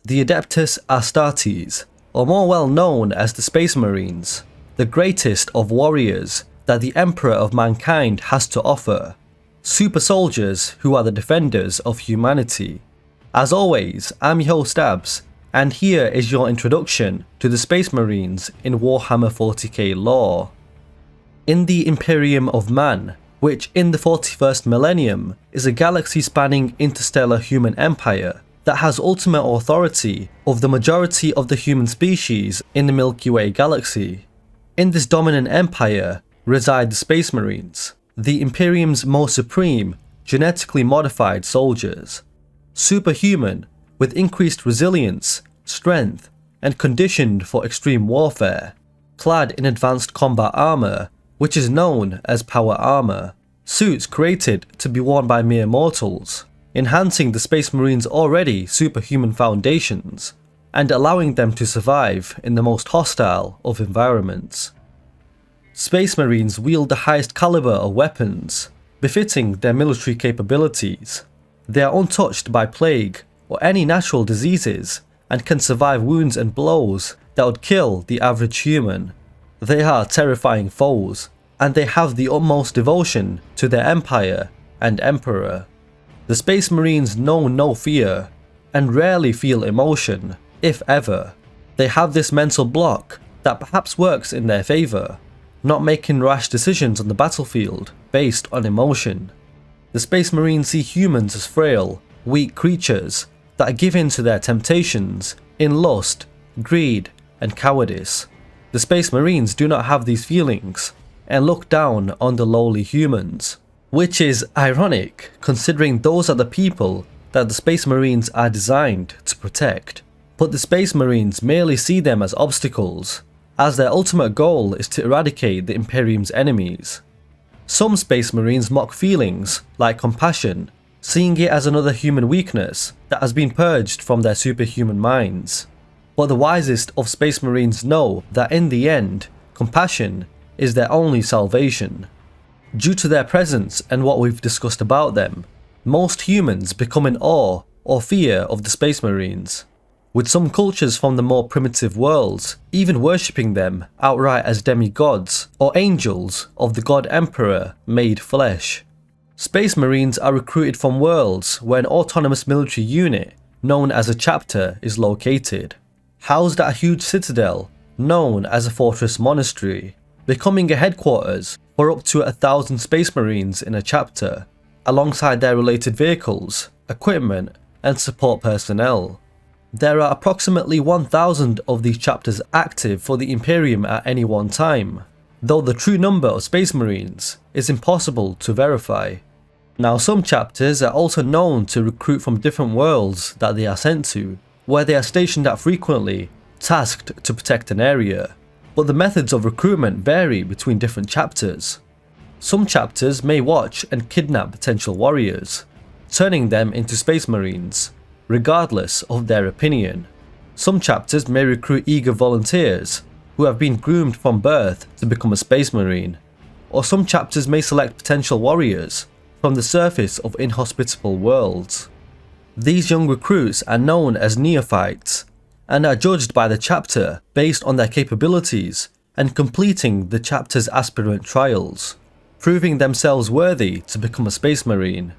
The Adeptus Astartes, or more well known as the Space Marines, the greatest of warriors that the Emperor of mankind has to offer. Super soldiers who are the defenders of humanity. As always, I'm your host Abz, and here is your introduction to the Space Marines in Warhammer 40K lore. In the Imperium of Man, which in the 41st millennium is a galaxy-spanning interstellar human empire that has ultimate authority of the majority of the human species in the Milky Way galaxy. In this dominant empire reside the Space Marines, the Imperium's most supreme, genetically modified soldiers. Superhuman, with increased resilience, strength, and conditioned for extreme warfare, clad in advanced combat armor, which is known as power armor, suits created to be worn by mere mortals, enhancing the Space Marines' already superhuman foundations, and allowing them to survive in the most hostile of environments. Space Marines wield the highest caliber of weapons, befitting their military capabilities. They are untouched by plague or any natural diseases, and can survive wounds and blows that would kill the average human. They are terrifying foes, and they have the utmost devotion to their empire and emperor. The Space Marines know no fear, and rarely feel emotion, if ever. They have this mental block that perhaps works in their favour, not making rash decisions on the battlefield based on emotion. The Space Marines see humans as frail, weak creatures that give in to their temptations in lust, greed, and cowardice. The Space Marines do not have these feelings and look down on the lowly humans, which is ironic considering those are the people that the Space Marines are designed to protect. But the Space Marines merely see them as obstacles, as their ultimate goal is to eradicate the Imperium's enemies. Some Space Marines mock feelings like compassion, seeing it as another human weakness that has been purged from their superhuman minds. But the wisest of Space Marines know that in the end, compassion is their only salvation. Due to their presence and what we've discussed about them, most humans become in awe or fear of the Space Marines, with some cultures from the more primitive worlds even worshipping them outright as demigods or angels of the God Emperor made flesh. Space Marines are recruited from worlds where an autonomous military unit known as a chapter is located, housed at a huge citadel known as a fortress monastery, becoming a headquarters for up to 1,000 Space Marines in a chapter, alongside their related vehicles, equipment, and support personnel. There are approximately 1,000 of these chapters active for the Imperium at any one time, though the true number of Space Marines is impossible to verify. Now, some chapters are also known to recruit from different worlds that they are sent to, where they are stationed at frequently, tasked to protect an area. But the methods of recruitment vary between different chapters. Some chapters may watch and kidnap potential warriors, turning them into Space Marines, regardless of their opinion. Some chapters may recruit eager volunteers who have been groomed from birth to become a Space Marine, or some chapters may select potential warriors from the surface of inhospitable worlds. These young recruits are known as neophytes, and are judged by the chapter based on their capabilities and completing the chapter's aspirant trials, proving themselves worthy to become a Space Marine.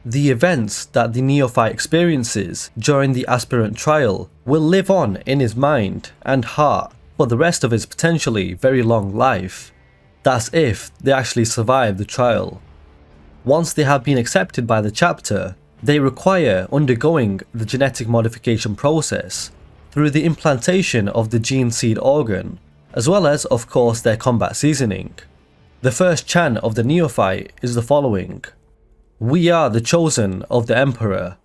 The events that the neophyte experiences during the aspirant trial will live on in his mind and heart for the rest of his potentially very long life. That's if they actually survive the trial. Once they have been accepted by the chapter, they require undergoing the genetic modification process through the implantation of the gene seed organ, as well as, of course, their combat seasoning. The first chant of the neophyte is the following: "We are the chosen of the Emperor,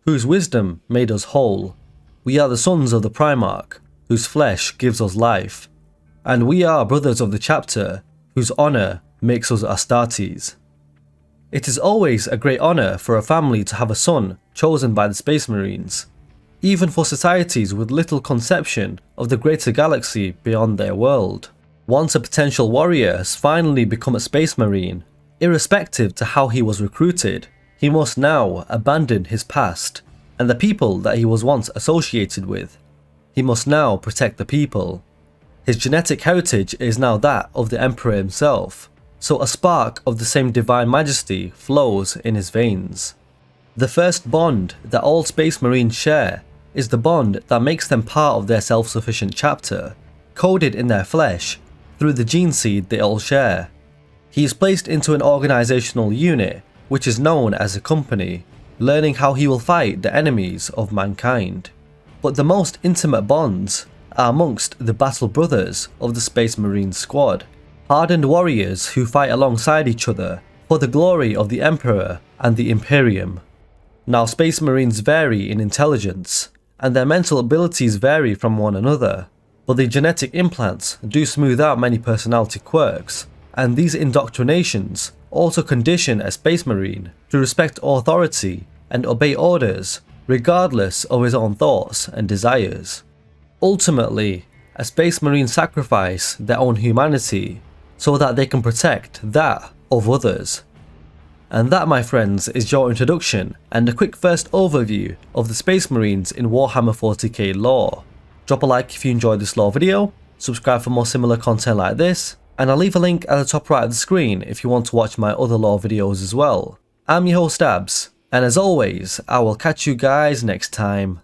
whose wisdom made us whole. We are the sons of the Primarch, whose flesh gives us life. And we are brothers of the chapter, whose honour makes us Astartes." It is always a great honour for a family to have a son chosen by the Space Marines, even for societies with little conception of the greater galaxy beyond their world. Once a potential warrior has finally become a Space Marine, irrespective to how he was recruited, he must now abandon his past and the people that he was once associated with. He must now protect the people. His genetic heritage is now that of the Emperor himself, so a spark of the same divine majesty flows in his veins. The first bond that all Space Marines share is the bond that makes them part of their self-sufficient chapter, coded in their flesh through the gene seed they all share. He is placed into an organizational unit which is known as a company, learning how he will fight the enemies of mankind. But the most intimate bonds are amongst the battle brothers of the Space Marines squad, hardened warriors who fight alongside each other for the glory of the Emperor and the Imperium. Now, Space Marines vary in intelligence, and their mental abilities vary from one another, but the genetic implants do smooth out many personality quirks, and these indoctrinations also condition a Space Marine to respect authority and obey orders regardless of his own thoughts and desires. Ultimately, a Space Marine sacrifice their own humanity so that they can protect that of others. And that, my friends, is your introduction and a quick first overview of the Space Marines in Warhammer 40k lore. Drop a like if you enjoyed this lore video, subscribe for more similar content like this, and I'll leave a link at the top right of the screen if you want to watch my other lore videos as well. I'm your host Abz, and as always, I will catch you guys next time.